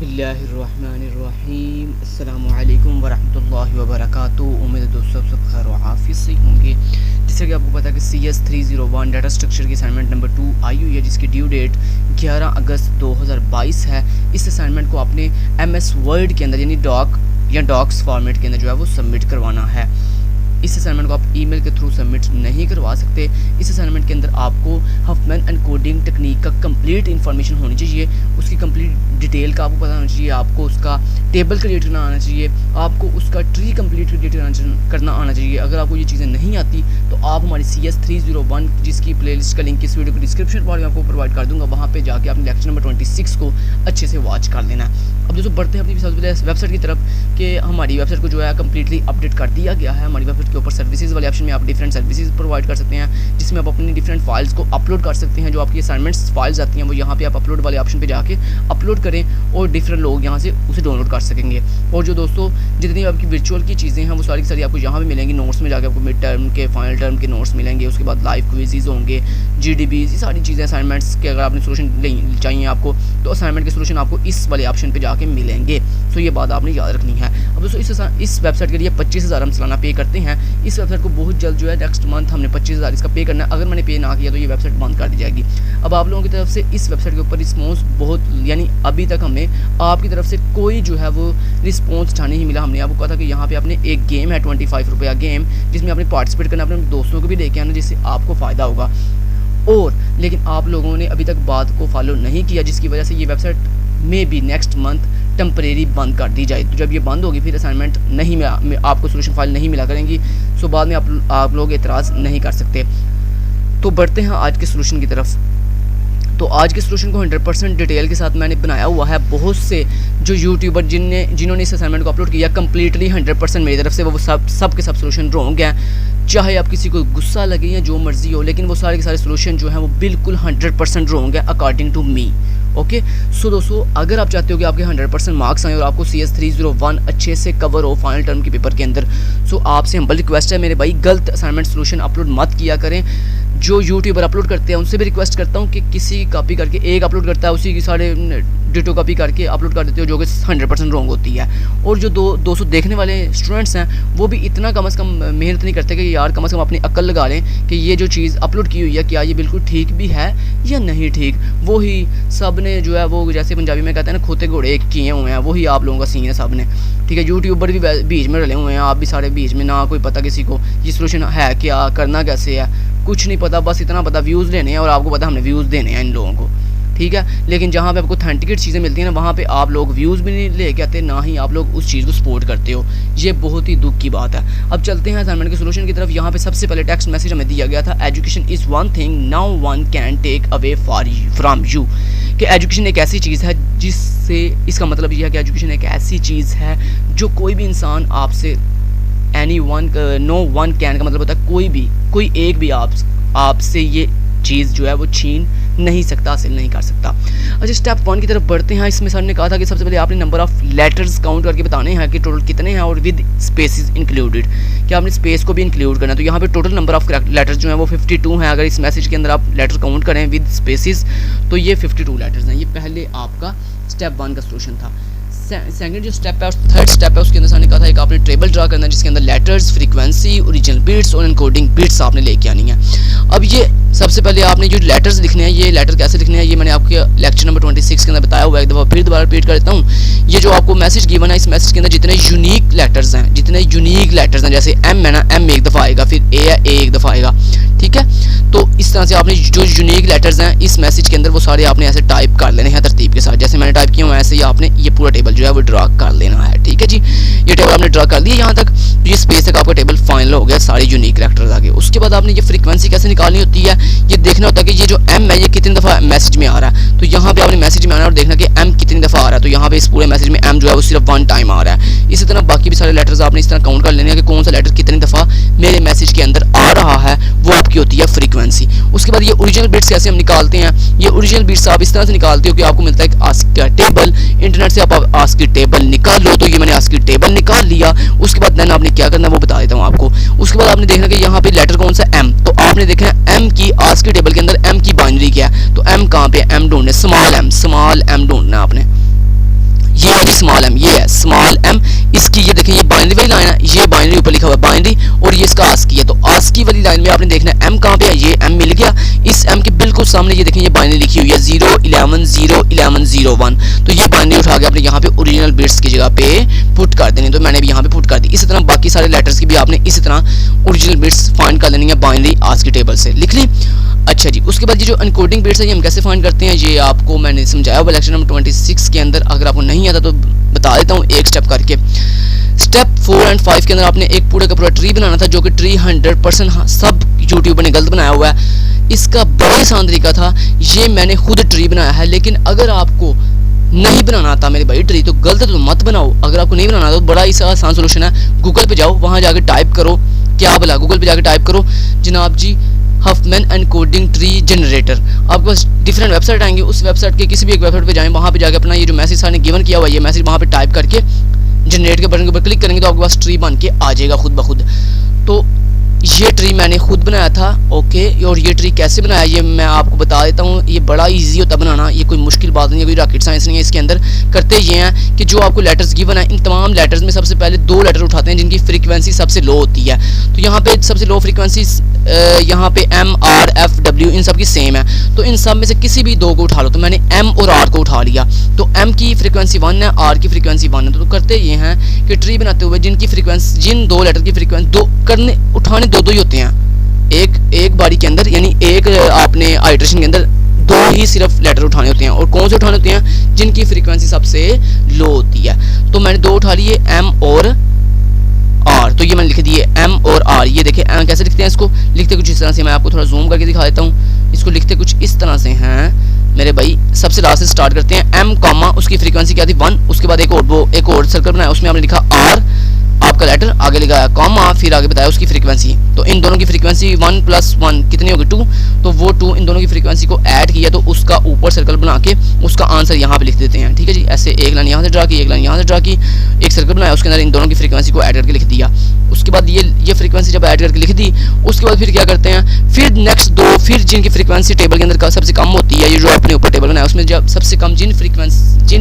बिस्मिल्लाहिर्रहमानिर्रहीम अस्सलामुअलैकुम वरहमतुल्लाहि वबरकातुहू। उम्मीद है दोस्तों सब खैर व आफियत से होंगे। जैसे कि आपको पता है कि CS301 डाटा स्ट्रक्चर की असाइनमेंट नंबर 2 आई हुई है, जिसकी ड्यू डेट 11 अगस्त 2022 है। इस असाइनमेंट को आपने MS वर्ड के अंदर यानी डॉक या डॉक्स फॉर्मेट के अंदर जो है वो सबमिट करवाना है। इस असाइनमेंट को आप ईमेल के थ्रू सबमिट नहीं करवा सकते। इस असाइनमेंट के अंदर आपको हफमैन एनकोडिंग टेक्निक का कंप्लीट इन्फॉर्मेशन होनी चाहिए, उसकी कंप्लीट डिटेल का आपको पता होना चाहिए, आपको उसका टेबल क्रिएट करना आना चाहिए, आपको उसका ट्री कंप्लीट क्रिएट करना आना चाहिए। अगर आपको ये चीज़ें नहीं आती तो आप हमारी CS301 जिसकी प्लेलिस्ट का लिंक इस वीडियो को डिस्क्रिप्शन पर आपको प्रोवाइड कर दूँगा, वहाँ पर जाके आपने लेक्चर नंबर 26 को अच्छे से वॉच कर लेना है। अब दोस्तों बढ़ते हैं अपनी वेबसाइट की तरफ कि हमारी वेबसाइट को जो है कम्प्लीटली अपडेट कर दिया गया है। हमारी वेबसाइट के ऊपर सर्विसेज वाले ऑप्शन में आप डिफरेंट सर्विसेज प्रोवाइड कर सकते हैं, जिसमें आप अपनी डिफरेंट फाइल्स को अपलोड कर सकते हैं। जो आपकी असाइनमेंट्स फाइल्स आती हैं वो यहाँ पे आप अपलोड वाले ऑप्शन पे जाके अपलोड करें और डिफरेंट लोग यहाँ से उसे डाउनलोड कर सकेंगे। और जो दोस्तों जितनी आपकी वर्चुअल की चीज़ें हैं वो सारी की सारी आपको यहाँ पे मिलेंगी। नोट्स में जाके आपको मिड टर्म के फाइनल टर्म के नोट्स मिलेंगे, उसके बाद लाइव क्विज़ होंगे, GDBs, ये सारी चीज़ें असाइनमेंट्स के अगर आपने सोल्यूशन चाहिए आपको तो असाइनमेंट के सोल्यूशन आपको इस वाले ऑप्शन पर जाके मिलेंगे। तो ये बात आपने याद रखनी है। अब दोस्तों इस वेबसाइट के लिए 25,000 हम सालाना पे करते हैं। इस वेबसाइट को बहुत जल्द जो है नेक्स्ट मंथ हमने 25,000 इसका पे करना है। अगर मैंने पे ना किया तो ये वेबसाइट बंद कर दी जाएगी। अब आप लोगों की तरफ से इस वेबसाइट के ऊपर रिस्पॉन्स बहुत यानी अभी तक हमें आपकी तरफ से कोई जो है वो रिस्पॉन्स नहीं मिला। हमने आपको कहा था कि यहाँ पे आपने एक गेम है 25 रुपया गेम, जिसमें आपने पार्टिसिपेट करना, अपने दोस्तों को भी लेके आना जिससे आपको फ़ायदा होगा। और लेकिन आप लोगों ने अभी तक बात को फॉलो नहीं किया, जिसकी वजह से ये वेबसाइट में भी नेक्स्ट मंथ टेम्परेरी बंद कर दी जाए। तो जब ये बंद होगी फिर असाइनमेंट नहीं मिला, आपको सोल्यूशन फाइल नहीं मिला करेंगी, सो बाद में आप लोग एतराज़ नहीं कर सकते। तो बढ़ते हैं आज के सोल्यूशन की तरफ। तो आज के सोल्यूशन को 100% डिटेल के साथ मैंने बनाया हुआ है। बहुत से जो यूट्यूबर जिन्होंने इस असाइनमेंट को अपलोड किया कम्प्लीटली 100% मेरी तरफ से वो सब के सब सोल्यूशन रॉन्ग हैं। चाहे आप किसी को गुस्सा लगे या जो मर्जी हो, लेकिन वो सारे के सारे सोल्यूशन जो हैं वो बिल्कुल 100% रॉन्ग है according to me. Okay so दोस्तों, अगर आप चाहते हो कि आपके 100% मार्क्स आए और आपको CS301 अच्छे से कवर हो फाइनल टर्म के पेपर के अंदर, सो आपसे हम्बल रिक्वेस्ट है मेरे भाई, गलत असाइनमेंट सोल्यूशन अपलोड मत किया करें। जो यूट्यूबर अपलोड करते हैं उनसे भी रिक्वेस्ट करता हूँ कि किसी कॉपी करके एक अपलोड करता है उसी की सारे डिटो कॉपी करके अपलोड कर देते हो, जो कि 100% रॉन्ग होती है। और जो 200 देखने वाले स्टूडेंट्स हैं वो भी इतना कम से कम मेहनत नहीं करते कि यार कम से कम अपनी अक्ल लगा लें कि ये जो चीज़ अपलोड की हुई है क्या ये बिल्कुल ठीक भी है या नहीं ठीक। वही सब ने जो है वो जैसे पंजाबी में कहते हैं ना, खोते घोड़े किए हुए हैं, वही आप लोगों का सीन है सब ने। ठीक है, यूट्यूबर भी बीच में रले हुए हैं, आप भी सारे बीच में, ना कोई पता किसी को ये सोल्यूशन है क्या, करना कैसे है, कुछ नहीं पता, बस इतना पता व्यूज़ लेने हैं और आपको पता हमने व्यूज़ देने हैं इन लोगों को। ठीक है, लेकिन जहाँ पे आपको ऑथेंटिकेट चीज़ें मिलती हैं ना, वहाँ पे आप लोग व्यूज़ भी नहीं लेके आते, ना ही आप लोग उस चीज़ को सपोर्ट करते हो। ये बहुत ही दुख की बात है। अब चलते हैं असाइनमेंट के सोल्यूशन की तरफ। यहाँ पे सबसे पहले टेक्स्ट मैसेज हमें दिया गया था, education is one thing now one can take away from you. कि एजुकेशन एक ऐसी चीज़ है जिससे, इसका मतलब यह है कि एजुकेशन एक ऐसी चीज़ है जो कोई भी इंसान आपसे, नो वन कैन का मतलब होता है कोई एक भी आपसे ये चीज़ जो है वो छीन नहीं सकता, हासिल नहीं कर सकता। अच्छा, स्टेप 1 की तरफ बढ़ते हैं। इसमें सर ने कहा था कि सबसे पहले आपने नंबर ऑफ़ लेटर्स काउंट करके बताने हैं कि टोटल कितने हैं और विद स्पेसेस इंक्लूडेड, कि आपने स्पेस को भी इंक्लूड करना है। तो यहाँ पे टोटल नंबर ऑफ़ लेटर्स जो हैं वो 52 हैं। अगर इस मैसेज के अंदर आप लेटर काउंट करें विद स्पेसिस तो ये 52 लेटर्स हैं। ये पहले आपका स्टेप 1 का सोल्यूशन था। सेकंड जो स्टेप है और थर्ड स्टेप है उसके अंदर सामने कहा था एक आपने टेबल ड्रा करना है जिसके अंदर लेटर्स, फ्रीक्वेंसी, ओरिजिनल बिट्स और एनकोडिंग बिट्स आपने लेके आनी है। अब ये सबसे पहले आपने जो लेटर्स लिखने हैं, ये लेटर कैसे लिखने हैं ये मैंने आपके लेक्चर नंबर 26 के अंदर बताया हुआ है। एक दफ़ा फिर दोबारा रिपीट कर देता हूँ। ये जो आपको मैसेज गिवन है, इस मैसेज के अंदर जितने यूनिक लेटर्स हैं, जैसे M है ना, M एक दफ़ा आएगा, फिर A है, A एक दफ़ा आएगा। ठीक है, तो इस तरह से आपने जो यूनिक लेटर्स हैं इस मैसेज के अंदर वो सारे आपने ऐसे टाइप कर लेने हैं तरतीब के साथ। जैसे मैंने टाइप किया हुआ ऐसे ही आपने ये पूरा टेबल जो है वो ड्रा कर लेना है। ठीक है जी, ये टेबल आपने ड्रा कर लिया यहाँ तक, तो ये स्पेस तक आपका टेबल फाइनल हो गया, सारे यूनिक कैरेक्टर्स आ गए। उसके बाद आपने ये फ्रीक्वेंसी कैसे निकालनी होती है, ये देखना होता है कि ये जो M है ये कितनी दफ़ा मैसेज में आ रहा है। तो यहाँ पे आपने मैसेज में आना और देखना कि M कितनी दफ़ा आ रहा है। तो यहाँ पे इस पूरे मैसेज में M जो है वो सिर्फ 1 टाइम आ रहा है। इसी तरह बाकी भी सारे लेटर्स आपने इस तरह काउंट कर लेने हैं कि कौन सा लेटर कितनी दफ़ा मेरे मैसेज के अंदर आ रहा है, वो आपकी होती है फ्रीक्वेंसी। उसके बाद ये ओरिजिनल बिट्स कैसे हम निकालते हैं, ये ओरिजिनल बिट्स आप इस तरह से निकालते हो कि आपको मिलता है एक आस्क टेबल, इंटरनेट से आप आस्क टेबल निकालो। तो ये मैंने आस्क टेबल निकाल लिया। उसके बाद देन आपने क्या करना है वो बता देता हूँ आपको। उसके बाद आपने देखना कि यहाँ पे लेटर कौन सा M, तो आपने देखना है M की आस्क टेबल के अंदर M की बाइनरी क्या है। तो M कहाँ पे, M ढूंढना है, स्मॉल m ढूंढना है आपने। बाइनरी और ये इसका आस्की है। तो आस्की वाली लाइन में आपने देखना है एम कहाँ पे है, ये एम मिल गया। इस एम के बिल्कुल सामने ये देखें ये बाइनरी लिखी हुई है 01101। तो ये बाइनरी उठा के आपने यहाँ पे ओरिजिनल बिट्स की जगह पे पुट कर देनी। तो मैंने भी यहाँ पे पुट कर दी। इसी तरह बाकी सारे लेटर्स की भी आपने इसी तरह ओरिजिनल बिट्स फाइंड कर लेनी है बाइनरी आस्की टेबल से, लिख ली। अच्छा जी, उसके बाद ये जो एनकोडिंग बिट्स है ये हम कैसे फाइंड करते हैं ये आपको मैंने समझाया हुआ लेक्चर नंबर 26 के अंदर। अगर आपको नहीं आता तो बता देता हूँ एक स्टेप करके। स्टेप 4 एंड 5 के अंदर आपने एक पूरा का पूरा ट्री बनाना था, जो कि ट्री 100% सब यूट्यूबर ने गलत बनाया हुआ है। इसका बड़ा आसान तरीका था, ये मैंने खुद ट्री बनाया है। लेकिन अगर आपको नहीं बनाना आता मेरे भाई ट्री, तो गलत तो मत बनाओ। अगर आपको नहीं बनाना तो बड़ा ही आसान सोल्यूशन है, गूगल पे जाओ, वहाँ जाके टाइप करो, क्या बोला, गूगल पे जाके टाइप करो जनाब जी हफमैन एनकोडिंग ट्री जनरेटर। आपके पास डिफरेंट वेबसाइट आएंगे, उस वेबसाइट के किसी भी एक वेबसाइट पे जाएं, वहाँ पे जाके अपना ये जो मैसेज सर ने गिवन किया हुआ है ये मैसेज वहाँ पे टाइप करके जनरेट के बटन के ऊपर क्लिक करेंगे तो आपके पास ट्री बन के आ जाएगा खुद ब खुद। तो ये ट्री मैंने खुद बनाया था, ओके। और ये ट्री कैसे बनाया ये मैं आपको बता देता हूँ। ये बड़ा इजी होता है बनाना, ये कोई मुश्किल बात नहीं है, कोई रॉकेट साइंस नहीं है इसके अंदर। करते ये हैं कि जो आपको लेटर्स गिवन है, इन तमाम लेटर्स में सबसे पहले 2 लेटर उठाते हैं जिनकी फ्रीक्वेंसी सबसे लो होती है। तो यहाँ पे सबसे लो फ्रीक्वेंसी यहाँ पे M R F W in सब की सेम है। तो इन सब में से किसी भी 2 को उठा लो। तो मैंने एम और आर को उठा लिया। तो एम की फ्रीक्वेंसी 1 है, आर की फ्रीक्वेंसी 1 है। तो करते ये हैं कि ट्री बनाते हुए जिनकी फ्रीक्वेंसी, जिन 2 लेटर की फ्रीक्वेंसी 2 करने उठाने 2 ही होते हैं एक बारी के अंदर, यानी एक आपने आइटरेशन के अंदर 2 ही सिर्फ लेटर उठाने होते हैं। और कौन से उठाने होते हैं, जिनकी फ्रीक्वेंसी सबसे लो होती है। तो मैंने 2 उठा लिए एम और आर। तो ये मैंने लिख दिए एम और आर। ये देखे कैसे लिखते हैं, इसको लिखते कुछ इस तरह से, मैं आपको थोड़ा जूम करके दिखा देता हूँ। इसको लिखते कुछ इस तरह से हैं मेरे भाई। सबसे लास्ट से स्टार्ट करते हैं, एम कॉमा उसकी फ्रीक्वेंसी क्या थी 1। उसके बाद एक और सर्कल बनाया, उसमें आपने लिखा आर आपका लेटर, आगे लगाया कॉमा, फिर आगे बताया उसकी फ्रीक्वेंसी। तो इन दोनों की फ्रीक्वेंसी 1 + 1 कितनी होगी 2। तो वो 2 इन दोनों की फ्रीक्वेंसी को ऐड किया तो उसका ऊपर सर्कल बना के उसका आंसर यहाँ पे लिख देते हैं। ठीक है जी, ऐसे एक लाइन यहाँ से ड्रा की, एक लाइन यहाँ से ड्रा की, एक सर्कल बनाया, उसके अंदर इन दोनों की फ्रीक्वेंसी को ऐड करके लिख दिया। उसके बाद ये फ्रीक्वेंसी जब ऐड करके लिख दी, उसके बाद फिर क्या करते हैं, फिर नेक्स्ट 2 फिर जिनकी फ्रीक्वेंसी टेबल के अंदर का सबसे कम होती है, ये जो अपने ऊपर टेबल बनाया उसमें जब सबसे कम जिन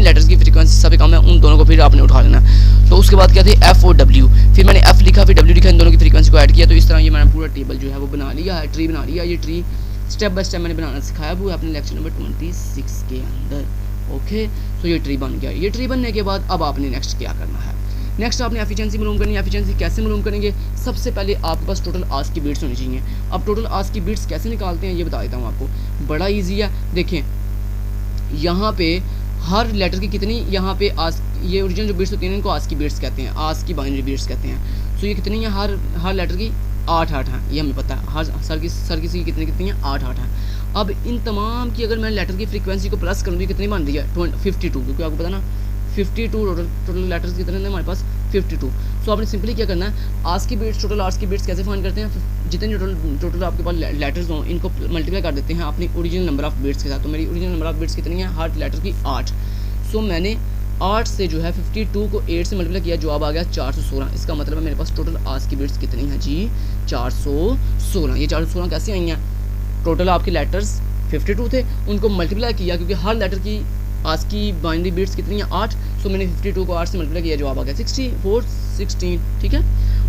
लेटर्स की फ्रीक्वेंसी सबसे कम है उन दोनों को फिर आपने उठा लेना। तो उसके बाद क्या थे एफ और डब्ल्यू, फिर मैंने एफ लिखा फिर डब्ल्यू लिखा, इन दोनों की फ्रीक्वेंसी को ऐड किया। तो इस तरह ये मैंने पूरा टेबल जो है वो बना लिया है, ट्री बना लिया। ये ट्री स्टेप बाय स्टेप मैंने बनाना सिखाया हुआ है अपने लेक्चर नंबर 26 के अंदर, ओके। तो ये ट्री बन गया। ये ट्री बनने के बाद अब आपने नेक्स्ट क्या करना है, नेक्स्ट आपने एफिशिएंसी मालूम करनी है। एफिशिएंसी कैसे मालूम करेंगे, सबसे पहले आपके पास टोटल आस्की बीट्स होनी चाहिए। अब टोटल आस्की बीट्स कैसे निकालते हैं ये बता देता हूँ आपको, बड़ा ईजी है। देखें यहाँ पे हर लेटर की कितनी, यहाँ पे ये ओरिजिनल जो बीट्स होती हैं इनको आस्की बीट्स कहते हैं, आस्की बाइनरी बीट्स कहते हैं। तो ये कितनी है, हर लेटर की 8 हैं, ये हमें पता है। हर सर की कितनी है, 8 हैं। अब इन तमाम की अगर मैं लेटर की फ्रीक्वेंसी को प्लस करूँ तो कितनी बन रही है 52, क्योंकि आपको पता ना 52 टोटल लेटर्स कितने हैं हमारे पास 52। सो आपने सिंपली क्या करना है, ASCII bits total ASCII bits कैसे फाइंड करते हैं, जितने टोटल आपके पास लेटर्स हों इनको मल्टीप्लाई कर देते हैं अपनी ओरिजिनल नंबर ऑफ बीट्स के साथ। तो मेरी ओरिजिनल नंबर ऑफ बीट्स कितनी है, हर लेटर की 8। सो मैंने 8 से जो है 52 को 8 से मल्टीप्लाई किया, जवाब आ गया 416। इसका मतलब है मेरे पास टोटल आस्की बीट्स कितनी हैं जी 416। ये 416 कैसे आई हैं, टोटल आपके लेटर्स 52 थे, उनको मल्टीप्लाई किया क्योंकि हर लेटर की आस्की बाइनरी बीट्स कितनी है 8। सो मैंने 52 को 8 से मल्टीप्लाई किया, जवाब आ गया 16। ठीक है,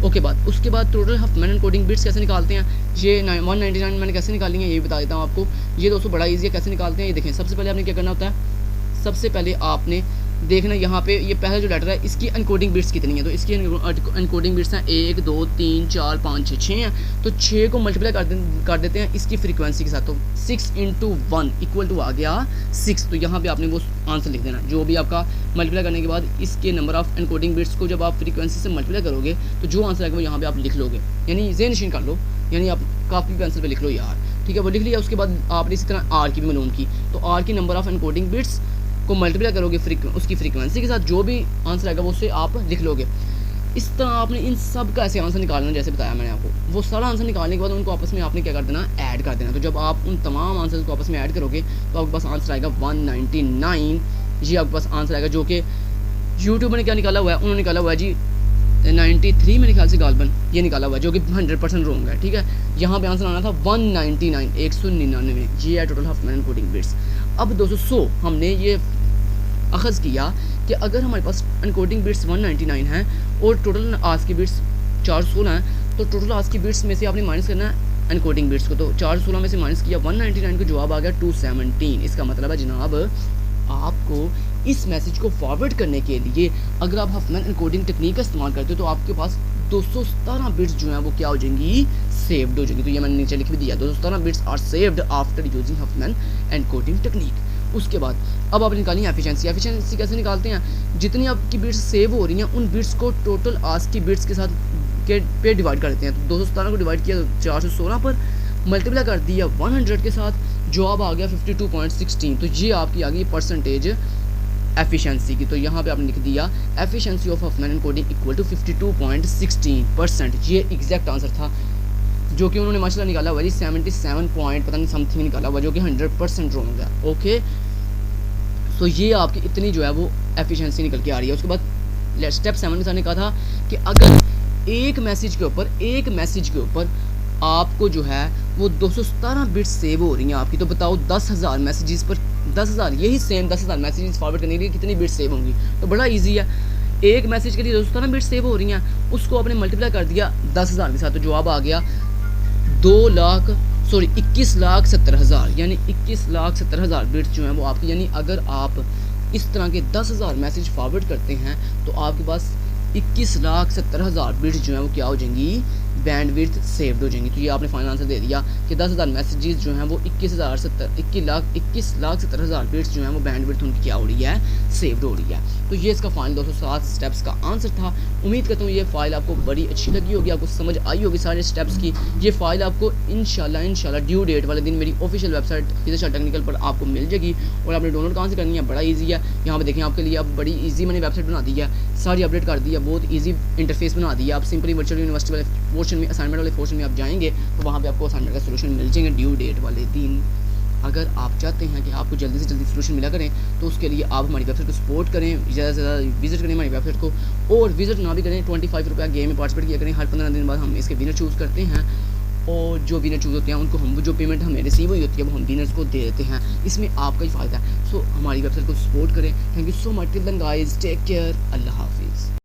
ओके। उसके बाद टोटल हफमैन एनकोडिंग बीट्स कैसे निकालते हैं, ये 199 मैंने कैसे निकाली है ये भी बता देता हूँ आपको। ये दोस्तों बड़ा ईजी है, कैसे निकालते हैं ये देखें। सबसे पहले आपने क्या करना होता है, सबसे पहले आपने देखना यहाँ पे ये पहला जो लेटर है इसकी एनकोडिंग बिट्स कितनी है। तो इसकी एनकोडिंग बिट्स हैं 1 2 3 4 5 6 हैं। तो 6 को मल्टीप्लाई कर देते हैं इसकी फ्रीक्वेंसी के साथ। तो 6 × 1 = आ गया 6। तो यहाँ पे आपने वो आंसर लिख देना, जो भी आपका मल्टीप्लाई करने के बाद इसके नंबर ऑफ एनकोडिंग बिट्स को जब आप फ्रीक्वेंसी से मल्टीप्लाई करोगे तो जो आंसर आएगा वो यहाँ पे आप लिख लोगे, यानी ज़हन नशीन कर लो, यानी आप काफ़ी पेंसिल पे लिख लो यार, ठीक है। वो लिख लिया, उसके बाद आपने इसी तरह आर की भी मालूम की। तो आर की नंबर ऑफ एनकोडिंग बिट्स को मल्टीप्लाई करोगे उसकी फ्रीक्वेंसी के साथ, जो भी आंसर आएगा वो उससे आप लिख लोगे। इस तरह आपने इन सब का ऐसे आंसर निकालना, जैसे बताया मैंने आपको। वो सारा आंसर निकालने के बाद उनको आपस में आपने क्या कर देना, ऐड कर देना। तो जब आप उन तमाम आंसर को आपस में ऐड करोगे तो आपके पास आंसर आएगा 199। ये आपके पास आंसर आएगा, जो कि यूट्यूब ने क्या निकाला हुआ है, उन्होंने निकाला हुआ है जी 93 मेरे ख्याल से गालबन ये निकाला हुआ है, जो कि 100% रॉन्ग है, ठीक है। यहाँ पे आंसर आना था 199 199। ये है टोटल हफमैन एनकोडिंग बिट्स। अब दोस्तों हमने ये अखज़ किया कि अगर हमारे पास एनकोडिंग बिट्स 199 हैं और टोटल आस्की बिट्स 416 हैं, तो टोटल आज की बिट्स में से आपने माइनस करना है एनकोडिंग बिट्स को। तो 416 में से माइनस किया 199 को जवाब आ गया 217। इसका मतलब है जनाब आपको इस मैसेज को फॉरवर्ड करने के लिए अगर आप हफमैन एनकोडिंग टेक्निक का इस्तेमाल करते हो तो आपके पास 217 बिट्स जो हैं वो क्या हो जाएंगी, सेव्ड हो जाएंगी। तो ये मैंने नीचे लिख भी दिया, 217 bits are saved after using Huffman encoding technique. उसके बाद अब आप निकालिए एफिशिएंसी। एफिशिएंसी कैसे निकालते हैं, जितनी आपकी बिट्स सेव हो रही हैं उन बिट्स को टोटल आज की बिट्स के साथ के पे डिवाइड कर देते हैं। तो 217 को डिवाइड किया 416 पर, मल्टीप्लाई कर दिया 100 के साथ, जवाब आ गया 52.16। तो ये आपकी आ गई परसेंटेज एफिशिएंसी की। तो यहाँ पे आपने लिख दिया efficiency of Huffman encoding equal to 52.16%। ये एग्जैक्ट आंसर था जो कि उन्होंने माशाल्लाह निकाला हुआ 77 पॉइंट पता नहीं समथिंग निकाला हुआ, जो कि 100% रॉन्ग है। ओके, सो ये आपकी इतनी जो है वो एफिशिएंसी निकल के आ रही है। उसके बाद स्टेप 7 में सर ने कहा था कि अगर एक मैसेज के ऊपर आपको जो है वो 217 बिट्स सेव हो रही हैं आपकी, तो बताओ 10,000 मैसेजेस पर 10,000 यही सेम 10,000 मैसेजेस फॉरवर्ड करने के लिए कितनी बिट्स सेव होंगी। तो बड़ा इजी है, एक मैसेज के लिए 217 बिट्स सेव हो रही हैं, उसको आपने मल्टीप्लाई कर दिया 10,000 के साथ, तो जवाब आ गया 21,70,000, यानी 21,70,000 बिट्स जो हैं वो आपकी। यानी अगर आप इस तरह के 10,000 मैसेज फॉरवर्ड करते हैं तो आपके पास 21,70,000 बिट्स जो हैं वो क्या हो जाएंगी, बैंडविड्थ सेव्ड हो जाएंगी। तो ये आपने फाइनल आंसर दे दिया कि 10,000 मैसेजेस जो हैं वो 21,70,000 बिट्स जो हैं वो बैंडविड्थ उनकी क्या हो रही है, सेव्ड हो रही है। तो ये इसका फाइनल 207 स्टेप्स का आंसर था। उम्मीद करता हूँ ये फाइल आपको बड़ी अच्छी लगी होगी, आपको समझ आई होगी सारे स्टेप्स की। ये फाइल आपको इंशाल्लाह ड्यू डेट वाले दिन मेरी ऑफिशियल वेबसाइट फिजिक्स टेक्निकल पर आपको मिल जाएगी। और आपने डाउनलोड कहाँ से करनी है, बड़ा ईजी है। यहाँ पे देखें आपके लिए अब बड़ी ईजी मैंने वेबसाइट बना दी है, सारी अपडेट कर दी है, बहुत ईजी इंटरफेस बना दिया। आप सिंपली वर्चुअल यूनिवर्सिटी वाले पोर्शन में, असाइनमेंट वाले पोर्शन में आप जाएंगे तो वहाँ पे आपको असाइनमेंट का सोल्यूशन मिल जाएंगे ड्यू डेट वाले दिन। अगर आप चाहते हैं कि आपको जल्दी से जल्दी सोल्यूशन मिला करें तो उसके लिए आप हमारी वेबसाइट को सपोर्ट करें, ज़्यादा से ज़्यादा विजिट करें हमारी वेबसाइट को। और विजिट ना भी करें, 25 रुपये गेम में पार्टिसिपेट किया करें। हर 15 दिन बाद हम इसके विनर चूज़ करते हैं और जो विनर चूज़ होते हैं उनको हम जो पेमेंट हमें रिसीव हुई होती है वो हम विनर्स को दे देते हैं। इसमें आपका ही फ़ायदा है। सो हमारी वेबसाइट को सपोर्ट करें। Thank you so much. Till then guys, take care, अल्लाह हाफिज़।